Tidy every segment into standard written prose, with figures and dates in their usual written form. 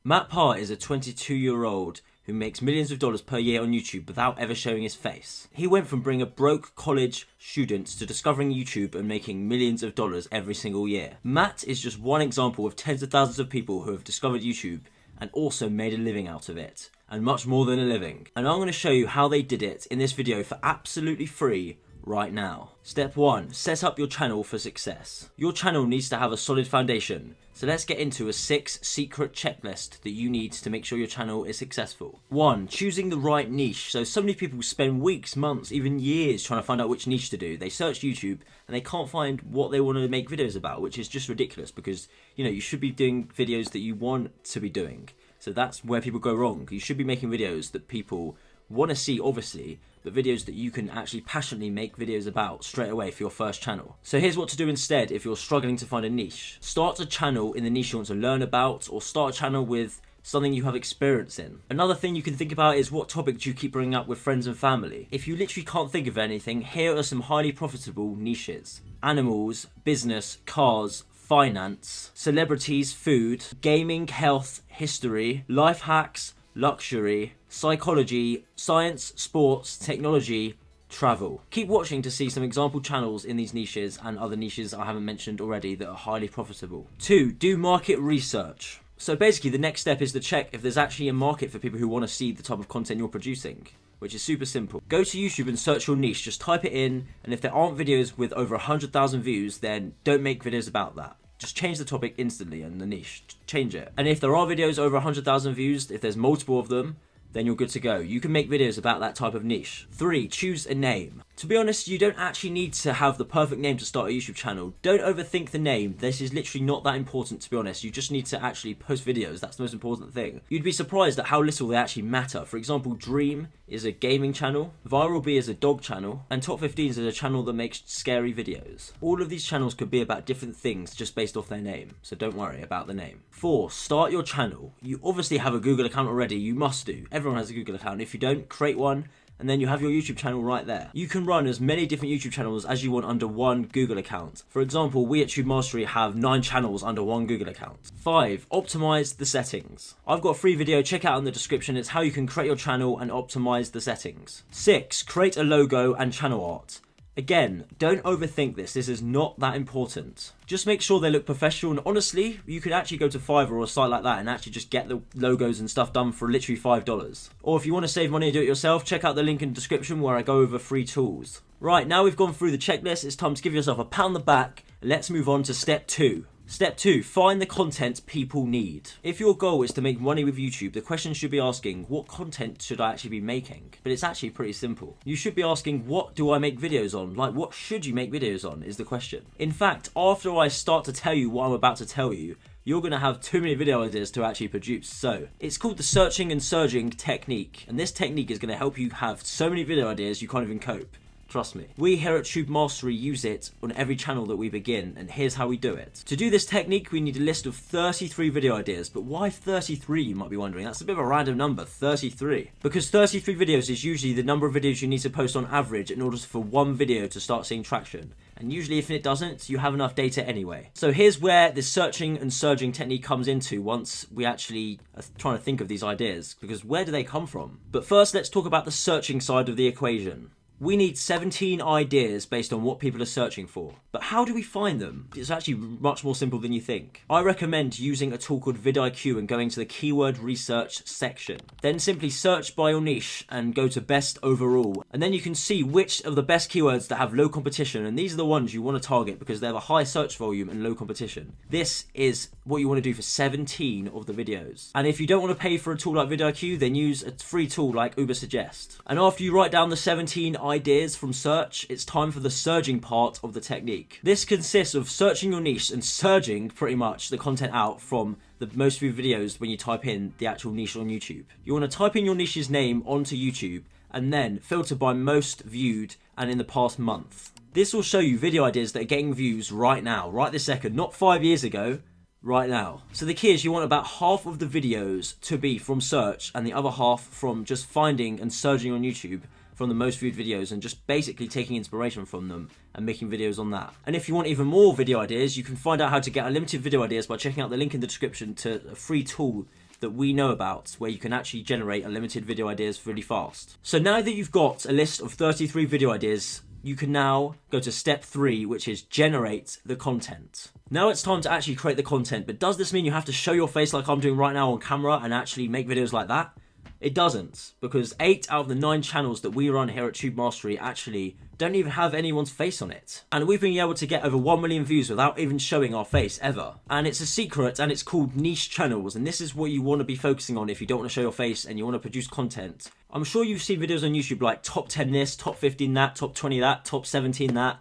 Matt Parr is a 22-year-old who makes millions of dollars per year on YouTube without ever showing his face. He went from being a broke college student to discovering YouTube and making millions of dollars every single year. Matt is just one example of tens of thousands of people who have discovered YouTube and also made a living out of it, and much more than a living. And I'm going to show you how they did it in this video for absolutely free right now. Step 1. Set up your channel for success. Your channel needs to have a solid foundation, so let's get into a 6 secret checklist that you need to make sure your channel is successful. 1. Choosing the right niche. So many people spend weeks, months, even years trying to find out which niche to do. They search YouTube and they can't find what they want to make videos about, which is just ridiculous because, you know, you should be doing videos that you want to be doing. So that's where people go wrong. You should be making videos that people want to see, obviously, but videos that you can actually passionately make videos about straight away for your first channel. So here's what to do instead if you're struggling to find a niche. Start a channel in the niche you want to learn about, or start a channel with something you have experience in. Another thing you can think about is what topic do you keep bringing up with friends and family. If you literally can't think of anything, here are some highly profitable niches: animals, business, cars, finance, celebrities, food, gaming, health, history, life hacks, luxury, psychology, science, sports, technology, travel. Keep watching to see some example channels in these niches and other niches I haven't mentioned already that are highly profitable. 2. Do market research. So basically the next step is to check if there's actually a market for people who want to see the type of content you're producing, which is super simple. Go to YouTube and search your niche, just type it in, and if there aren't videos with over 100,000 views, then don't make videos about that. Just change the topic instantly and the niche, change it. And if there are videos over 100,000 views, if there's multiple of them, then you're good to go. You can make videos about that type of niche. 3. Choose a name. To be honest, you don't actually need to have the perfect name to start a YouTube channel. Don't overthink the name. This is literally not that important, to be honest. You just need to actually post videos. That's the most important thing. You'd be surprised at how little they actually matter. For example, Dream is a gaming channel, Viral Bee is a dog channel, and Top 15s is a channel that makes scary videos. All of these channels could be about different things just based off their name, so don't worry about the name. 4. Start your channel. You obviously have a Google account already. You must do. Everyone has a Google account. If you don't, create one, and then you have your YouTube channel right there. You can run as many different YouTube channels as you want under one Google account. For example, we at Tube Mastery have 9 channels under one Google account. 5. Optimize the settings. I've got a free video, check out in the description. It's how you can create your channel and optimize the settings. 6. Create a logo and channel art. Again, don't overthink this. This is not that important. Just make sure they look professional, and honestly, you could actually go to Fiverr or a site like that and actually just get the logos and stuff done for literally $5. Or if you want to save money and do it yourself, check out the link in the description where I go over free tools. Right, now we've gone through the checklist, it's time to give yourself a pat on the back. Let's move on to step 2. Step 2, find the content people need. If your goal is to make money with YouTube, the question should be asking, what content should I actually be making? But it's actually pretty simple. You should be asking, what do I make videos on? Like, what should you make videos on is the question. In fact, after I start to tell you what I'm about to tell you, you're going to have too many video ideas to actually produce. So, it's called the searching and surging technique. And this technique is going to help you have so many video ideas you can't even cope. Trust me. We here at Tube Mastery use it on every channel that we begin, and here's how we do it. To do this technique, we need a list of 33 video ideas, but why 33, you might be wondering? That's a bit of a random number, 33. Because 33 videos is usually the number of videos you need to post on average in order for one video to start seeing traction. And usually if it doesn't, you have enough data anyway. So here's where this searching and surging technique comes into once we actually are trying to think of these ideas, because where do they come from? But first, let's talk about the searching side of the equation. We need 17 ideas based on what people are searching for. But how do we find them? It's actually much more simple than you think. I recommend using a tool called vidIQ and going to the keyword research section. Then simply search by your niche and go to best overall. And then you can see which of the best keywords that have low competition, and these are the ones you want to target because they have a high search volume and low competition. This is what you want to do for 17 of the videos. And if you don't want to pay for a tool like vidIQ, then use a free tool like Ubersuggest. And after you write down the 17 ideas from search, it's time for the surging part of the technique. This consists of searching your niche and surging pretty much the content out from the most viewed videos when you type in the actual niche on YouTube. You want to type in your niche's name onto YouTube and then filter by most viewed and in the past month. This will show you video ideas that are getting views right now, right this second, not 5 years ago, right now. So the key is you want about half of the videos to be from search and the other half from just finding and surging on YouTube from the most viewed videos and just basically taking inspiration from them and making videos on that. And if you want even more video ideas, you can find out how to get unlimited video ideas by checking out the link in the description to a free tool that we know about where you can actually generate unlimited video ideas really fast. So now that you've got a list of 33 video ideas, you can now go to step 3, which is generate the content. Now it's time to actually create the content, but does this mean you have to show your face like I'm doing right now on camera and actually make videos like that? It doesn't, because 8 out of the 9 channels that we run here at Tube Mastery actually don't even have anyone's face on it. And we've been able to get over 1 million views without even showing our face ever. And it's a secret, and it's called niche channels, and this is what you want to be focusing on if you don't want to show your face and you want to produce content. I'm sure you've seen videos on YouTube like top 10 this, top 15 that, top 20 that, top 17 that,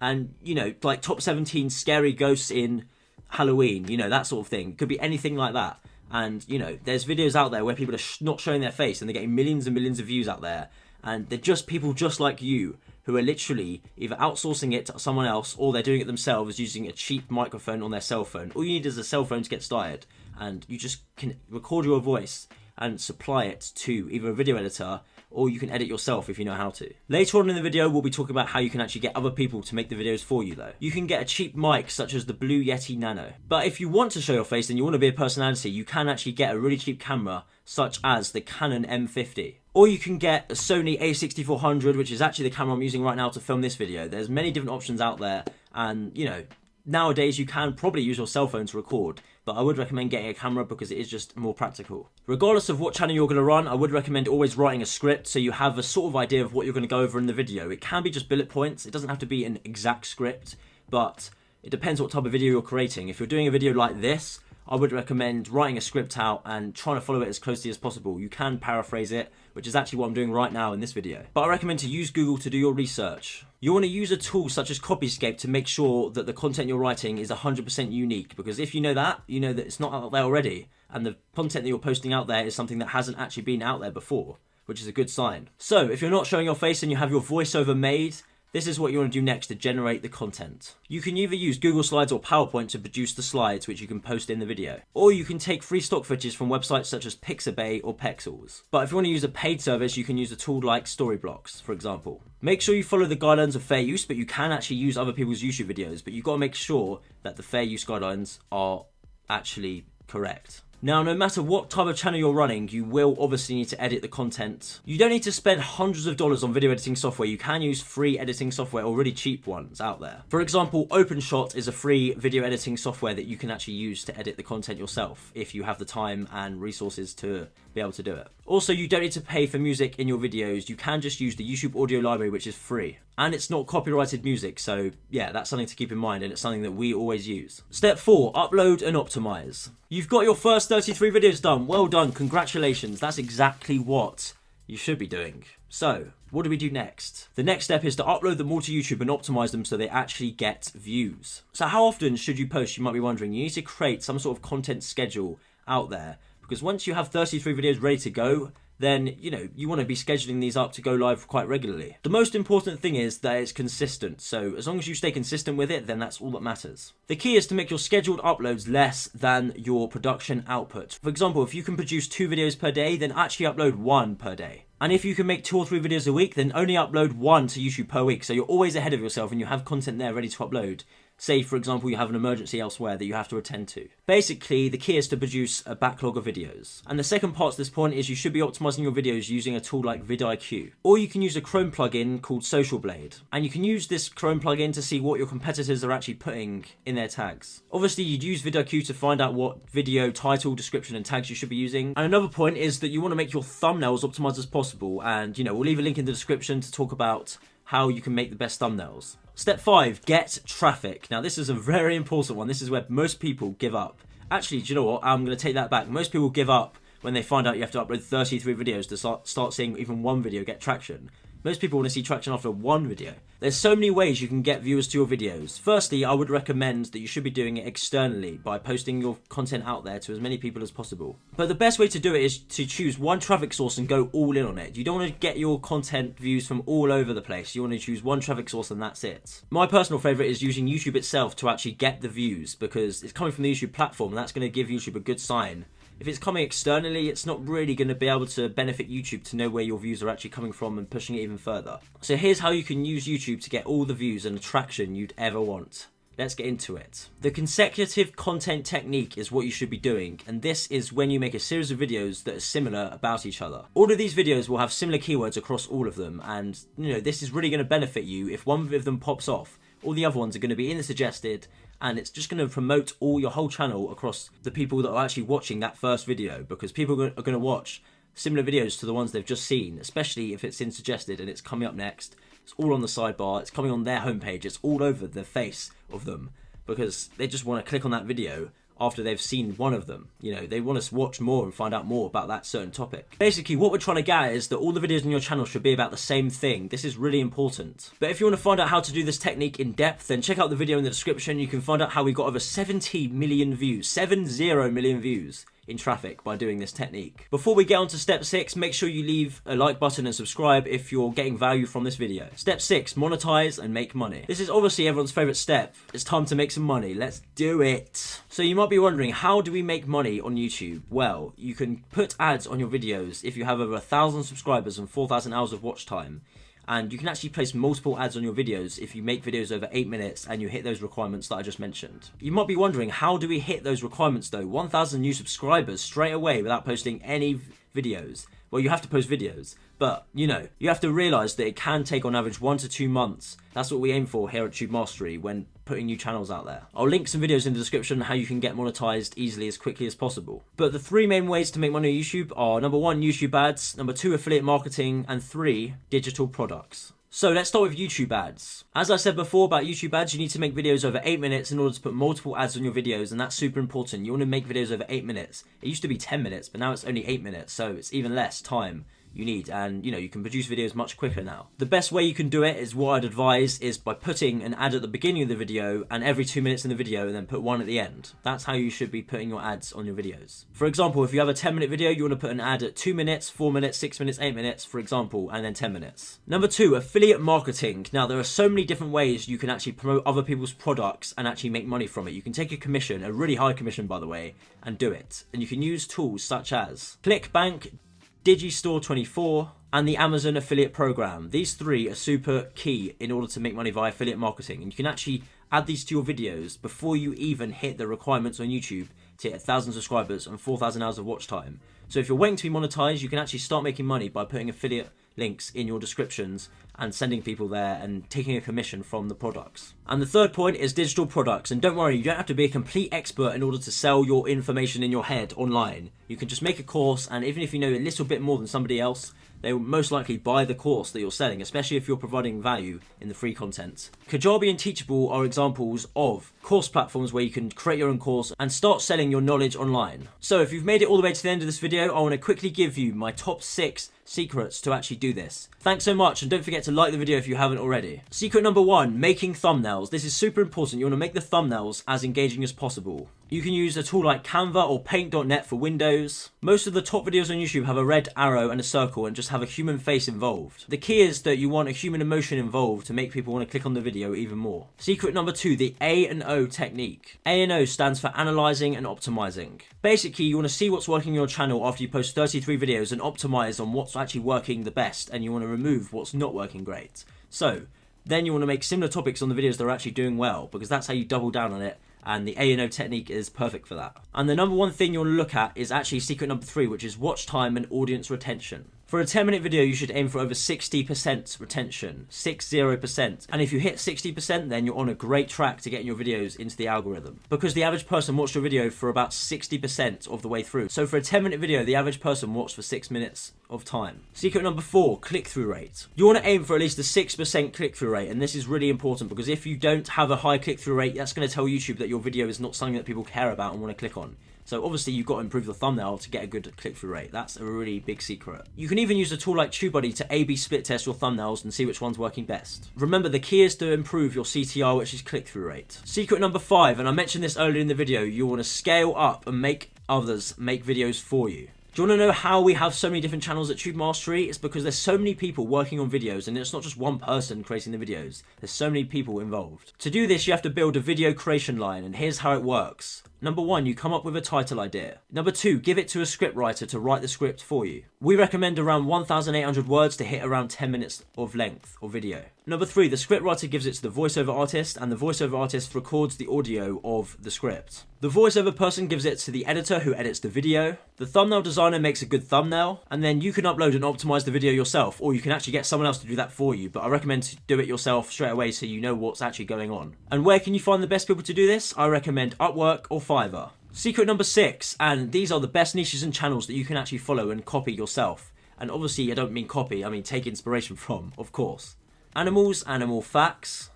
and you know, like top 17 scary ghosts in Halloween, you know, that sort of thing. It could be anything like that. And, you know, there's videos out there where people are not showing their face and they're getting millions and millions of views out there. And they're just people just like you who are literally either outsourcing it to someone else or they're doing it themselves using a cheap microphone on their cell phone. All you need is a cell phone to get started. And you just can record your voice and supply it to either a video editor, or you can edit yourself if you know how to. Later on in the video, we'll be talking about how you can actually get other people to make the videos for you though. You can get a cheap mic such as the Blue Yeti Nano. But if you want to show your face and you want to be a personality, you can actually get a really cheap camera such as the Canon M50. Or you can get a Sony a6400, which is actually the camera I'm using right now to film this video. There's many different options out there, and you know, nowadays you can probably use your cell phone to record, but I would recommend getting a camera because it is just more practical. Regardless of what channel you're going to run, I would recommend always writing a script so you have a sort of idea of what you're going to go over in the video. It can be just bullet points, it doesn't have to be an exact script, but it depends what type of video you're creating. If you're doing a video like this, I would recommend writing a script out and trying to follow it as closely as possible. You can paraphrase it, which is actually what I'm doing right now in this video. But I recommend to use Google to do your research. You want to use a tool such as Copyscape to make sure that the content you're writing is 100% unique, because if you know that it's not out there already, and the content that you're posting out there is something that hasn't actually been out there before, which is a good sign. So if you're not showing your face and you have your voiceover made, this is what you want to do next to generate the content. You can either use Google Slides or PowerPoint to produce the slides, which you can post in the video. Or you can take free stock footage from websites such as Pixabay or Pexels. But if you want to use a paid service, you can use a tool like Storyblocks, for example. Make sure you follow the guidelines of fair use, but you can actually use other people's YouTube videos, but you've got to make sure that the fair use guidelines are actually correct. Now, no matter what type of channel you're running, you will obviously need to edit the content. You don't need to spend hundreds of dollars on video editing software. You can use free editing software or really cheap ones out there. For example, OpenShot is a free video editing software that you can actually use to edit the content yourself if you have the time and resources to be able to do it. Also, you don't need to pay for music in your videos. You can just use the YouTube audio library, which is free. And it's not copyrighted music, so yeah, that's something to keep in mind, and it's something that we always use. Step 4, upload and optimize. You've got your first 33 videos done. Well done, congratulations. That's exactly what you should be doing. So, what do we do next? The next step is to upload them all to YouTube and optimize them so they actually get views. So how often should you post? You might be wondering. You need to create some sort of content schedule out there, because once you have 33 videos ready to go, then, you know, you want to be scheduling these up to go live quite regularly. The most important thing is that it's consistent, so as long as you stay consistent with it, then that's all that matters. The key is to make your scheduled uploads less than your production output. For example, if you can produce 2 videos per day, then actually upload 1 per day. And if you can make 2 or 3 videos a week, then only upload 1 to YouTube per week, so you're always ahead of yourself and you have content there ready to upload. Say, for example, you have an emergency elsewhere that you have to attend to. Basically, the key is to produce a backlog of videos. And the second part to this point is you should be optimizing your videos using a tool like vidIQ. Or you can use a Chrome plugin called Social Blade. And you can use this Chrome plugin to see what your competitors are actually putting in their tags. Obviously, you'd use vidIQ to find out what video title, description, and tags you should be using. And another point is that you want to make your thumbnails optimized as possible. And, you know, we'll leave a link in the description to talk about how you can make the best thumbnails. Step 5, get traffic. Now this is a very important one. This is where most people give up. Actually, do you know what? I'm going to take that back. Most people give up when they find out you have to upload 33 videos to start seeing even one video get traction. Most people want to see traction after one video. There's so many ways you can get viewers to your videos. Firstly, I would recommend that you should be doing it externally by posting your content out there to as many people as possible. But the best way to do it is to choose one traffic source and go all in on it. You don't want to get your content views from all over the place. You want to choose one traffic source and that's it. My personal favourite is using YouTube itself to actually get the views, because it's coming from the YouTube platform and that's going to give YouTube a good sign. If it's coming externally, it's not really going to be able to benefit YouTube to know where your views are actually coming from and pushing it even further. So here's how you can use YouTube to get all the views and attraction you'd ever want. let's get into it. The consecutive content technique is what you should be doing, and this is when you make a series of videos that are similar about each other. All of these videos will have similar keywords across all of them, and this is really going to benefit you. If one of them pops off, all the other ones are going to be in the suggested, and it's just going to promote your whole channel across the people that are actually watching that first video, because people are going to watch similar videos to the ones they've just seen, especially if it's in suggested and it's coming up next. It's all on the sidebar, it's coming on their homepage, it's all over the face of them, because they just want to click on that video after they've seen one of them. They want to watch more and find out more about that certain topic. Basically, what we're trying to get is that all the videos on your channel should be about the same thing. This is really important. But if you want to find out how to do this technique in depth, then check out the video in the description. You can find out how we got over 70 million views, 70 million views in traffic by doing this technique. Before we get on to step 6, make sure you leave a like button and subscribe if you're getting value from this video. Step 6, monetize and make money. This is obviously everyone's favorite step. It's time to make some money. Let's do it. So you might be wondering, how do we make money on YouTube? Well, you can put ads on your videos if you have over 1,000 subscribers and 4,000 hours of watch time. And you can actually place multiple ads on your videos if you make videos over 8 minutes and you hit those requirements that I just mentioned. You might be wondering, how do we hit those requirements though? 1,000 new subscribers straight away without posting any videos. Well, you have to post videos, but you have to realize that it can take on average 1 to 2 months. That's what we aim for here at Tube Mastery when putting new channels out there. I'll link some videos in the description how you can get monetized easily as quickly as possible. But the 3 main ways to make money on YouTube are: number 1, YouTube ads, number 2, affiliate marketing, and 3, digital products. So let's start with YouTube ads. As I said before about YouTube ads, you need to make videos over 8 minutes in order to put multiple ads on your videos, and that's super important. You want to make videos over 8 minutes. It used to be 10 minutes, but now it's only 8 minutes, so it's even less time you need, and you can produce videos much quicker now. The best way you can do it is what I'd advise is by putting an ad at the beginning of the video and every 2 minutes in the video, and then put one at the end. That's how you should be putting your ads on your videos. For example, if you have a 10-minute video, you want to put an ad at 2 minutes, 4 minutes, 6 minutes, 8 minutes, for example, and then 10 minutes. Number 2, affiliate marketing. Now, there are so many different ways you can actually promote other people's products and actually make money from it. You can take a commission, a really high commission by the way, and do it. And you can use tools such as ClickBank, Digistore24, and the Amazon affiliate program. These 3 are super key in order to make money via affiliate marketing, and you can actually add these to your videos before you even hit the requirements on YouTube to hit 1,000 subscribers and 4,000 hours of watch time. So if you're waiting to be monetized, you can actually start making money by putting affiliate links in your descriptions and sending people there and taking a commission from the products. And the 3rd point is digital products. And don't worry, you don't have to be a complete expert in order to sell your information in your head online. You can just make a course, and even if you know a little bit more than somebody else, they will most likely buy the course that you're selling, especially if you're providing value in the free content. Kajabi and Teachable are examples of course platforms where you can create your own course and start selling your knowledge online. So if you've made it all the way to the end of this video, I want to quickly give you my top 6 secrets to actually do this. Thanks so much, and don't forget to like the video if you haven't already. Secret number 1, making thumbnails. This is super important. You want to make the thumbnails as engaging as possible. You can use a tool like Canva or Paint.net for Windows. Most of the top videos on YouTube have a red arrow and a circle and just have a human face involved. The key is that you want a human emotion involved to make people want to click on the video even more. Secret number 2, the A&O technique. A&O stands for analyzing and optimizing. Basically, you want to see what's working on your channel after you post 33 videos and optimize on what's actually working the best, and you want to remove what's not working great. So then you want to make similar topics on the videos that are actually doing well, because that's how you double down on it, and the A&O technique is perfect for that. And the number 1 thing you want to look at is actually secret number 3, which is watch time and audience retention. For a 10-minute video, you should aim for over 60% retention, 60%. And if you hit 60%, then you're on a great track to getting your videos into the algorithm. Because the average person watched your video for about 60% of the way through. So for a 10-minute video, the average person watched for 6 minutes of time. Secret number 4, click-through rate. You want to aim for at least a 6% click-through rate, and this is really important because if you don't have a high click-through rate, that's going to tell YouTube that your video is not something that people care about and want to click on. So obviously you've got to improve the thumbnail to get a good click-through rate. That's a really big secret. You can even use a tool like TubeBuddy to A/B split test your thumbnails and see which one's working best. Remember, the key is to improve your CTR, which is click-through rate. Secret number 5, and I mentioned this earlier in the video, you want to scale up and make others make videos for you. Do you want to know how we have so many different channels at Tube Mastery? It's because there's so many people working on videos, and it's not just one person creating the videos. There's so many people involved. To do this, you have to build a video creation line, and here's how it works. Number 1, you come up with a title idea. Number 2, give it to a script writer to write the script for you. We recommend around 1,800 words to hit around 10 minutes of length or video. Number 3, the scriptwriter gives it to the voiceover artist, and the voiceover artist records the audio of the script. The voiceover person gives it to the editor who edits the video. The thumbnail designer makes a good thumbnail, and then you can upload and optimize the video yourself, or you can actually get someone else to do that for you, but I recommend to do it yourself straight away so you know what's actually going on. And where can you find the best people to do this? I recommend Upwork or Fiverr. Secret number 6, and these are the best niches and channels that you can actually follow and copy yourself. And obviously I don't mean copy, I mean take inspiration from, of course. Animals, animal facts.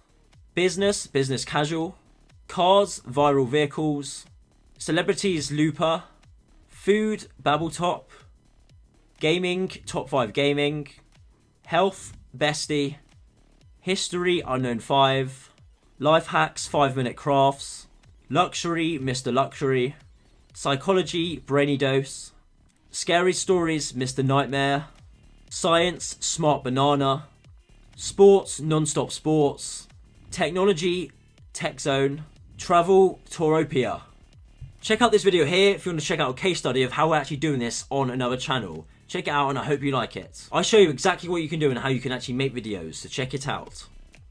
Business, business casual. Cars, viral vehicles. Celebrities, Looper. Food, Babbletop. Gaming, top 5 gaming. Health, Bestie. History, Unknown 5. Life hacks, 5-minute crafts. Luxury, Mr. Luxury. Psychology, Brainy Dose. Scary stories, Mr. Nightmare. Science, Smart Banana. Sports, Non-Stop Sports. Technology, Tech Zone. Travel, Touropia. Check out this video here if you want to check out a case study of how we're actually doing this on another channel. Check it out and I hope you like it. I show you exactly what you can do and how you can actually make videos, so check it out.